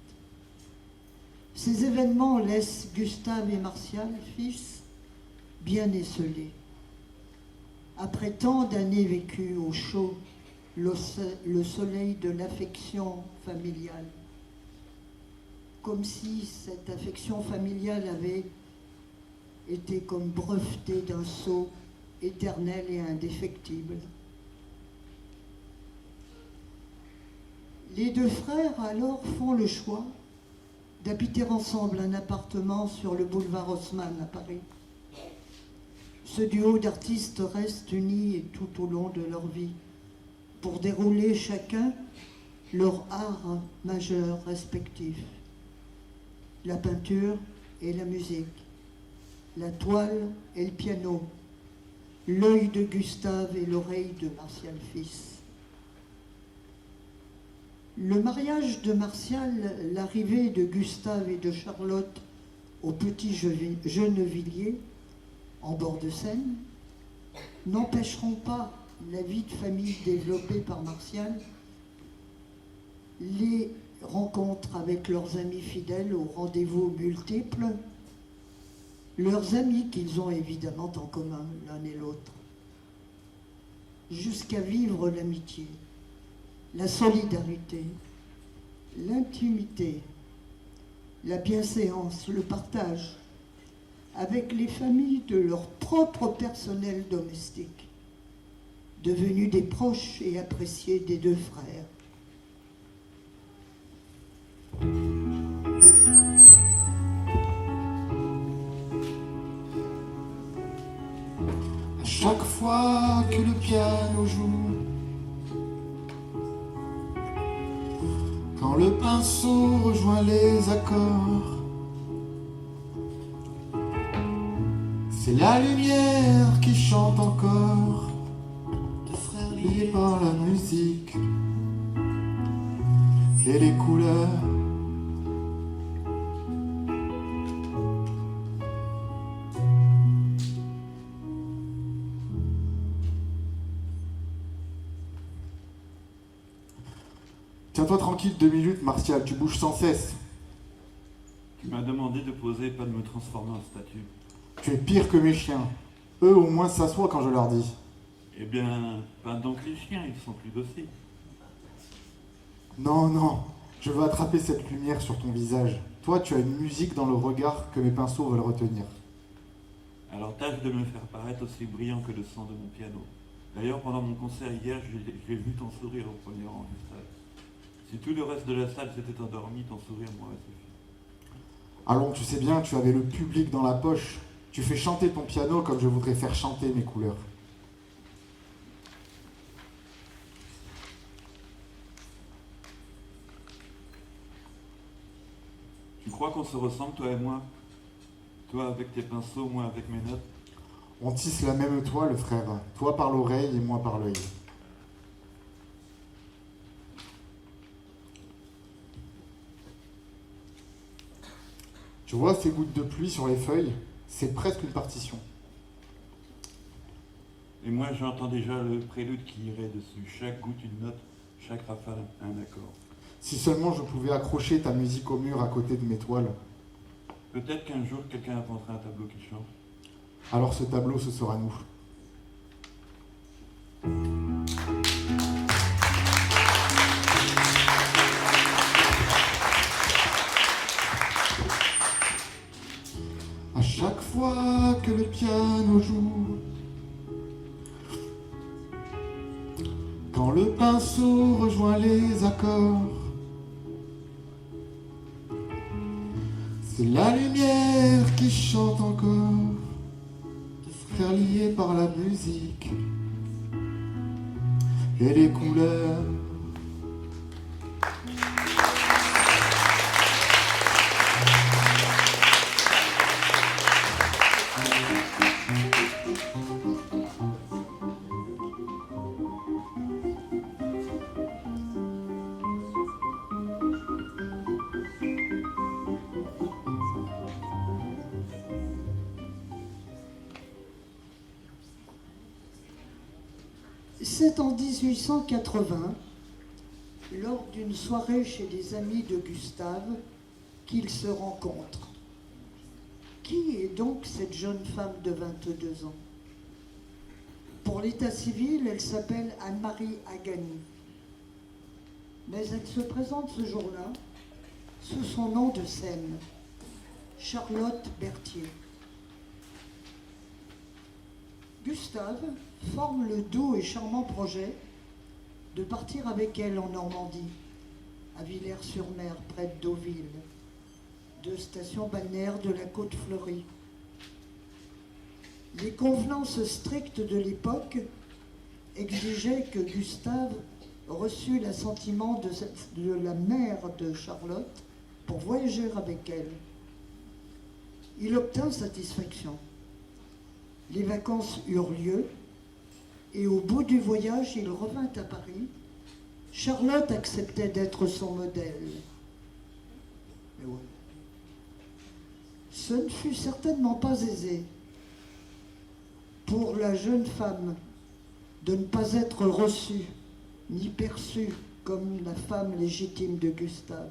Ces événements laissent Gustave et Martial, fils, bien esseulés. Après tant d'années vécues au chaud, le soleil de l'affection familiale, comme si cette affection familiale avait été comme brevetée d'un sceau éternel et indéfectible. Les deux frères alors font le choix d'habiter ensemble un appartement sur le boulevard Haussmann à Paris. Ce duo d'artistes reste uni tout au long de leur vie, pour dérouler chacun leur art majeur respectif, la peinture et la musique, la toile et le piano, l'œil de Gustave et l'oreille de Martial fils. Le mariage de Martial, l'arrivée de Gustave et de Charlotte au Petit Gennevilliers, en bord de Seine, n'empêcheront pas la vie de famille développée par Martial, les rencontres avec leurs amis fidèles aux rendez-vous multiples, leurs amis qu'ils ont évidemment en commun l'un et l'autre, jusqu'à vivre l'amitié, la solidarité, l'intimité, la bienséance, le partage, avec les familles de leur propre personnel domestique, devenus des proches et appréciés des deux frères.
À chaque fois que le piano joue, quand le pinceau rejoint les accords, c'est la lumière qui chante encore, de frères liés par la musique et les couleurs. Tiens-toi tranquille 2 minutes, Martial, tu bouges sans cesse.
Tu m'as demandé de poser, pas de me transformer en statue.
Tu es pire que mes chiens. Eux, au moins, s'assoient quand je leur dis.
Eh bien, pas donc les chiens, ils sont plus dociles.
Non, non, je veux attraper cette lumière sur ton visage. Toi, tu as une musique dans le regard que mes pinceaux veulent retenir.
Alors tâche de me faire paraître aussi brillant que le son de mon piano. D'ailleurs, pendant mon concert hier, j'ai vu ton sourire au premier rang, Gustave. Si tout le reste de la salle s'était endormi, ton sourire m'aurait suffi.
Allons, tu sais bien, tu avais le public dans la poche. Tu fais chanter ton piano comme je voudrais faire chanter mes couleurs.
Tu crois qu'on se ressemble, toi et moi? Toi avec tes pinceaux, moi avec mes notes?
On tisse la même toile, frère. Toi par l'oreille et moi par l'œil. Tu vois ces gouttes de pluie sur les feuilles? C'est presque une partition.
Et moi j'entends déjà le prélude qui irait dessus. Chaque goutte une note, chaque rafale un accord.
Si seulement je pouvais accrocher ta musique au mur à côté de mes toiles.
Peut-être qu'un jour quelqu'un inventera un tableau qui chante.
Alors ce tableau, ce sera nous. À chaque fois que le piano joue, quand le pinceau rejoint les accords, c'est la lumière qui chante encore, de frères liés par la musique et les couleurs.
C'est en 1880, lors d'une soirée chez des amis de Gustave, qu'ils se rencontrent. Qui est donc cette jeune femme de 22 ans? Pour l'état civil, elle s'appelle Anne-Marie Agani. Mais elle se présente ce jour-là sous son nom de scène, Charlotte Berthier. Gustave forme le doux et charmant projet de partir avec elle en Normandie, à Villers-sur-Mer, près de Deauville, 2 stations balnéaires de la côte fleurie. Les convenances strictes de l'époque exigeaient que Gustave reçût l'assentiment de la mère de Charlotte pour voyager avec elle. Il obtint satisfaction. Les vacances eurent lieu et au bout du voyage, il revint à Paris. Charlotte acceptait d'être son modèle. Mais ouais. Ce ne fut certainement pas aisé pour la jeune femme de ne pas être reçue ni perçue comme la femme légitime de Gustave,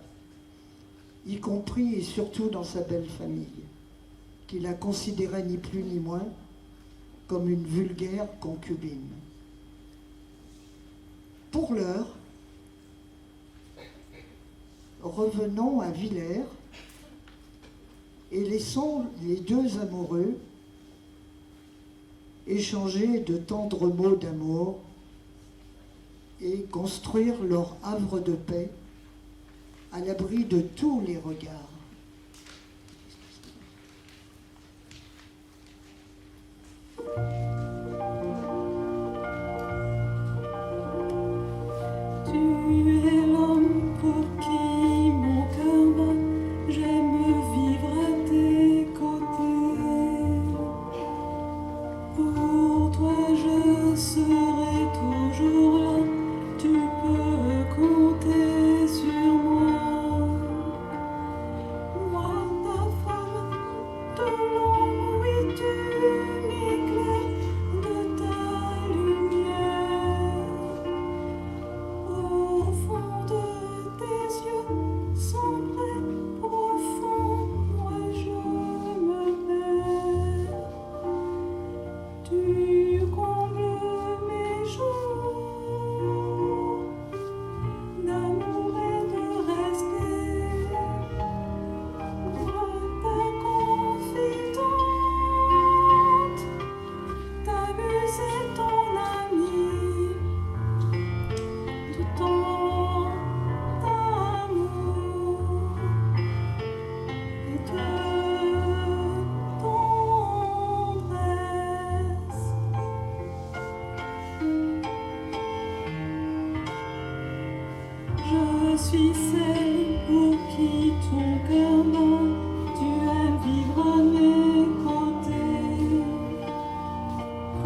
y compris et surtout dans sa belle famille, qui la considérait ni plus ni moins comme une vulgaire concubine. Pour l'heure, revenons à Villers et laissons les 2 amoureux échanger de tendres mots d'amour et construire leur havre de paix à l'abri de tous les regards.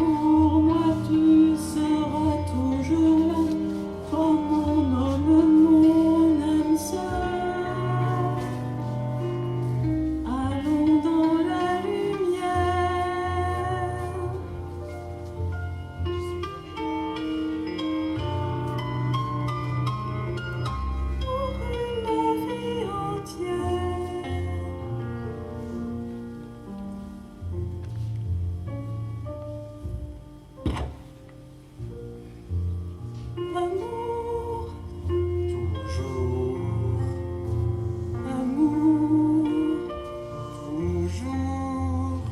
pour moi tu seras toujours là, oh mon homme, mon âme sœur. Allons dans la lumière. Pour une vie entière. Amour,
Toujours,
amour,
toujours.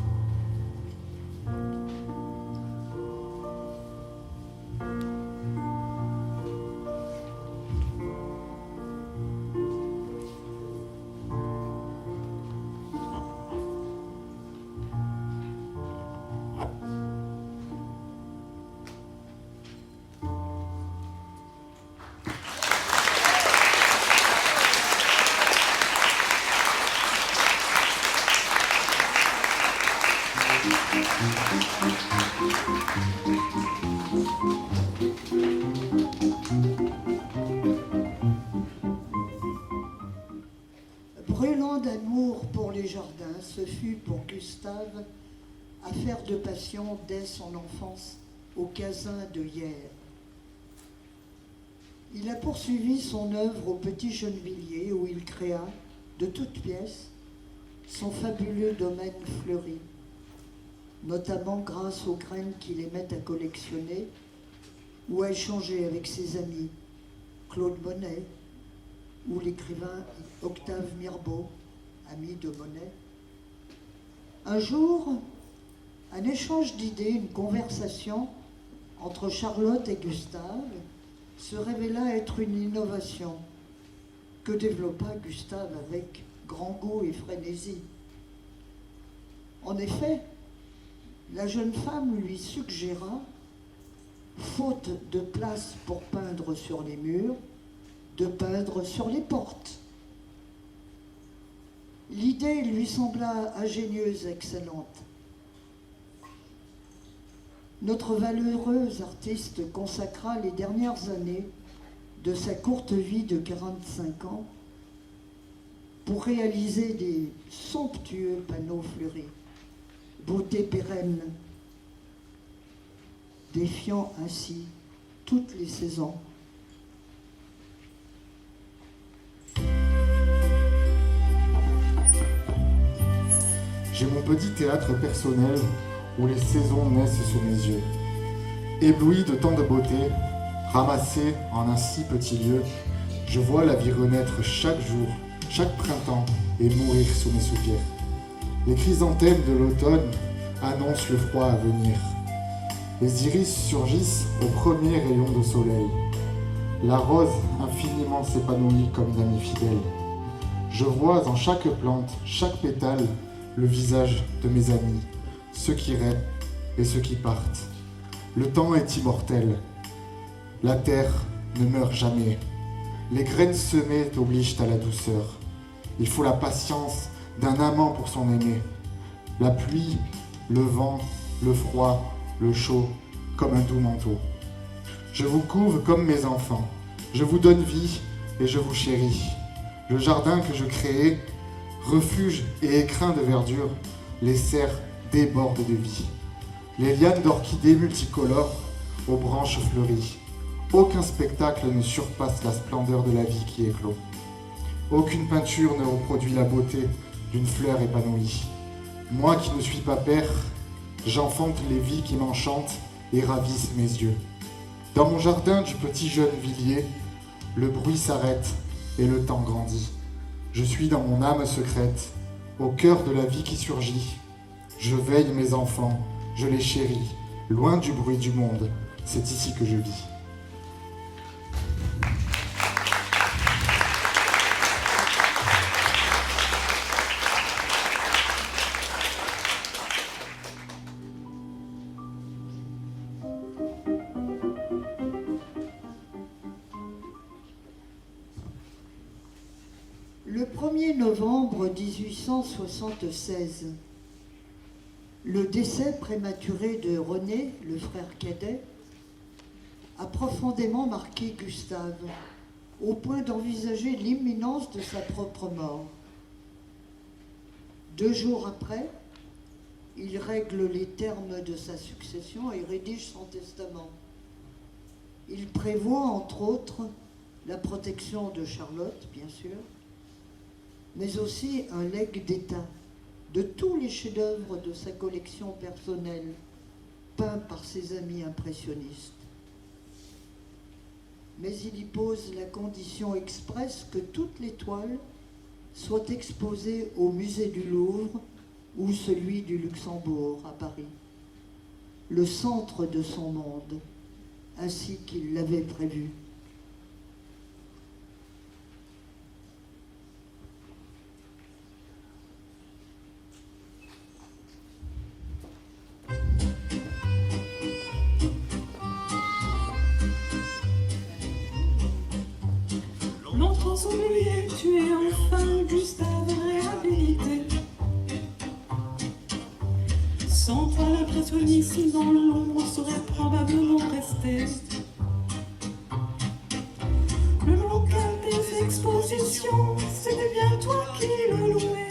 Brûlant d'amour pour les jardins, ce fut pour Gustave affaire de passion dès son enfance au Casin de Hyères. Il a poursuivi son œuvre au Petit Gennevilliers où il créa, de toutes pièces, son fabuleux domaine fleuri, notamment grâce aux graines qu'il aimait à collectionner ou à échanger avec ses amis, Claude Monet ou l'écrivain Octave Mirbeau, ami de Monet. Un jour, un échange d'idées, une conversation entre Charlotte et Gustave se révéla être une innovation que développa Gustave avec grand goût et frénésie. En effet, la jeune femme lui suggéra, faute de place pour peindre sur les murs, de peindre sur les portes. L'idée lui sembla ingénieuse, excellente. Notre valeureuse artiste consacra les dernières années de sa courte vie de 45 ans pour réaliser des somptueux panneaux fleuris, beauté pérenne, défiant ainsi toutes les saisons.
J'ai mon petit théâtre personnel où les saisons naissent sous mes yeux. Ébloui de tant de beauté, ramassé en un si petit lieu, je vois la vie renaître chaque jour, chaque printemps, et mourir sous mes soupirs. Les chrysanthèmes de l'automne annoncent le froid à venir. Les iris surgissent au premier rayon de soleil. La rose infiniment s'épanouit comme une amie fidèle. Je vois en chaque plante, chaque pétale, le visage de mes amis, ceux qui rêvent et ceux qui partent. Le temps est immortel. La terre ne meurt jamais. Les graines semées t'obligent à la douceur. Il faut la patience d'un amant pour son aimé. La pluie, le vent, le froid, le chaud, comme un doux manteau. Je vous couvre comme mes enfants. Je vous donne vie et je vous chéris. Le jardin que je créai, refuge et écrin de verdure, les serres débordent de vie. Les lianes d'orchidées multicolores aux branches fleuries. Aucun spectacle ne surpasse la splendeur de la vie qui éclot. Aucune peinture ne reproduit la beauté d'une fleur épanouie. Moi qui ne suis pas père, j'enfante les vies qui m'enchantent et ravissent mes yeux. Dans mon jardin du Petit Gennevilliers, le bruit s'arrête et le temps grandit. Je suis dans mon âme secrète, au cœur de la vie qui surgit. Je veille mes enfants, je les chéris, loin du bruit du monde, c'est ici que je vis.
Le 1er novembre 1876, Le décès prématuré de René, le frère cadet, a profondément marqué Gustave, au point d'envisager l'imminence de sa propre mort. 2 jours après, il règle les termes de sa succession et rédige son testament. Il prévoit, entre autres, la protection de Charlotte, bien sûr, mais aussi un legs d'État de tous les chefs-d'œuvre de sa collection personnelle, peints par ses amis impressionnistes. Mais il y pose la condition expresse que toutes les toiles soient exposées au musée du Louvre ou celui du Luxembourg à Paris, le centre de son monde, ainsi qu'il l'avait prévu.
Longtemps oublié, tu es enfin Gustave réhabilité. Sans toi, l'impressionnisme dans l'ombre serait probablement resté. Le local des expositions, c'était bien toi qui le louais.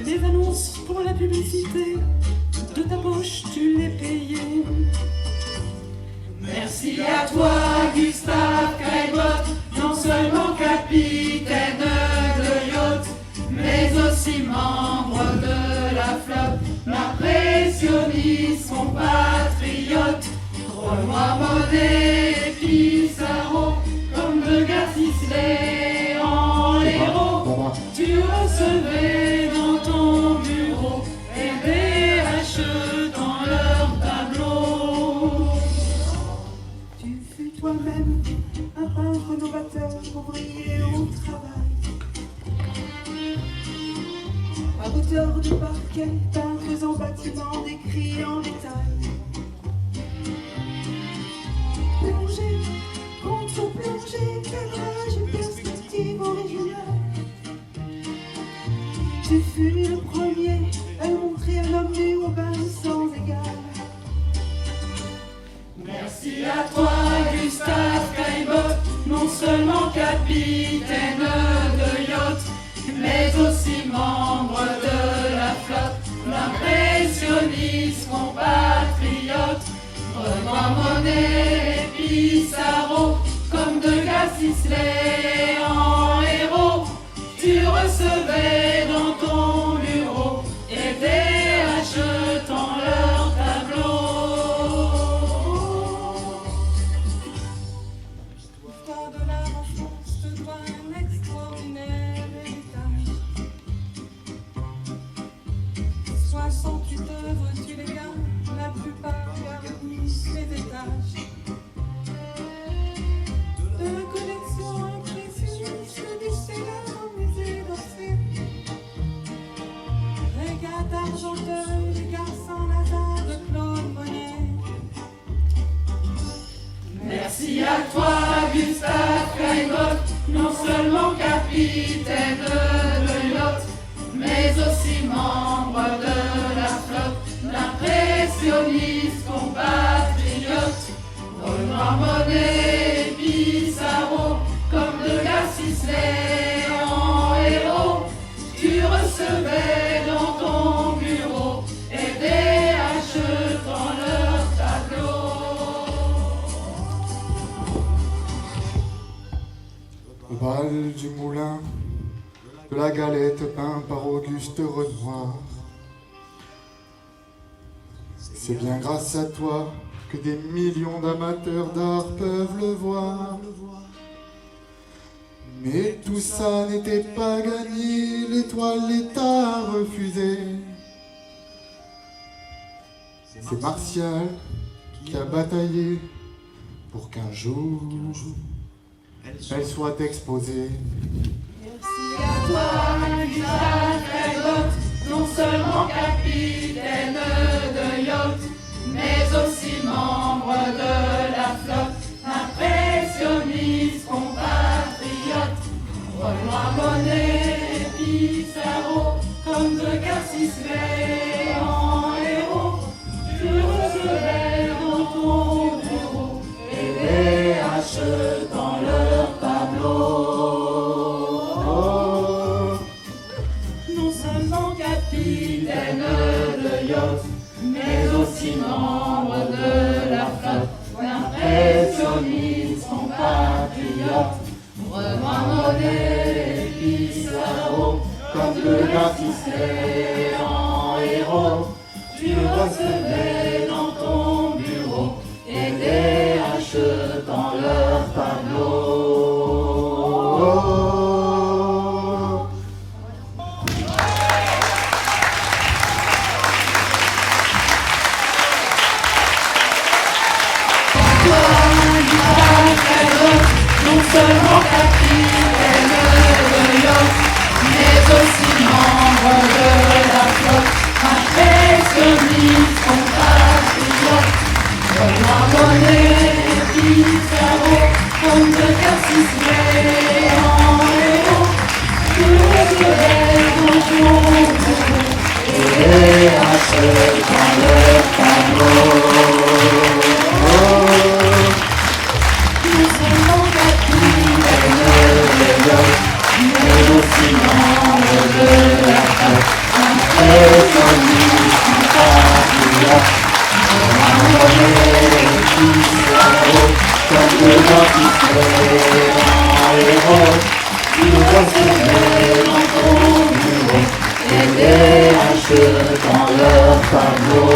Les annonces pour la publicité, de ta poche tu les payais.
Merci à toi, Gustave Caillebotte, non seulement capitaine de yacht, mais aussi membre de la flotte, l'impressionniste compatriote. Renoir, Monet et Pissarro, comme de Sisley en héros, tu recevais dans ton bureau RDH dans leur tableau.
Tu fus toi-même un peintre novateur, ouvrier au travail. Arrêteur de parquet, peintres en bâtiment, décrits en détail. Plongée, contre-plongée, cadrage et perspective originale. Tu fus le premier à montrer un homme nu au bain sans égal.
Merci à toi, Gustave Caillebotte, non seulement capitaine de yacht, mais aussi membre de la flotte, l'impressionniste compatriote. Renoir, Monet et Pissarro, comme de Sisley en héros, tu recevais dans ton bureau RDH dans leur tableau.
L'histoire de la France te doit un extraordinaire héritage. 68 œuvres, tu les gardes, la plupart garnissent les étages. De la collection impressionniste du célèbre musée d'Orsay. Régate Argenteuil, les garçons Lazare de Claude Monet.
Merci à toi, Gustave Caillebotte, non seulement capitaine de yacht, mais aussi membre de la flotte, l'impressionniste compatriote. Renoir, Monet et Pissarro, comme de Sisley en héros, tu recevais dans ton bureau RDH dans leur tableau.
Au bal du moulin, de la galette peint par Auguste Renoir. C'est bien grâce à toi que des millions d'amateurs d'art peuvent le voir. Mais tout ça n'était pas gagné, l'étoile l'État a refusé. C'est Martial qui a bataillé pour qu'un jour elle soit exposée.
Merci à toi, Gustave Caillebotte, non seulement capitaine de yacht, mais aussi membre de la flotte, impressionniste compatriote. Renoir, Monet et Pissarro, comme de Sisley en héros, tu recevais dans ton bureau et les haches dans leur tableau. Non seulement capitaine de yacht, mais aussi membre de la flotte, impressionniste, compatriote, remandé Pissarro, comme le Sisley en héros, tu recevais dans ton bureau et des haches dans leur tableau. Non seulement capitaine de yacht, mais aussi membre de la flotte, impressionniste, compatriote, remandé Pissarro, comme le Sisley en héros, tu recevais dans ton bureau et les haches dans leur tableau. Nous sommes capitaines de yacht, mais aussi membres de la flotte, impressionniste, compatriote, remandé Pissarro, comme le Sisley en héros, tu recevais dans ton bureau et des haches dans leur tableau.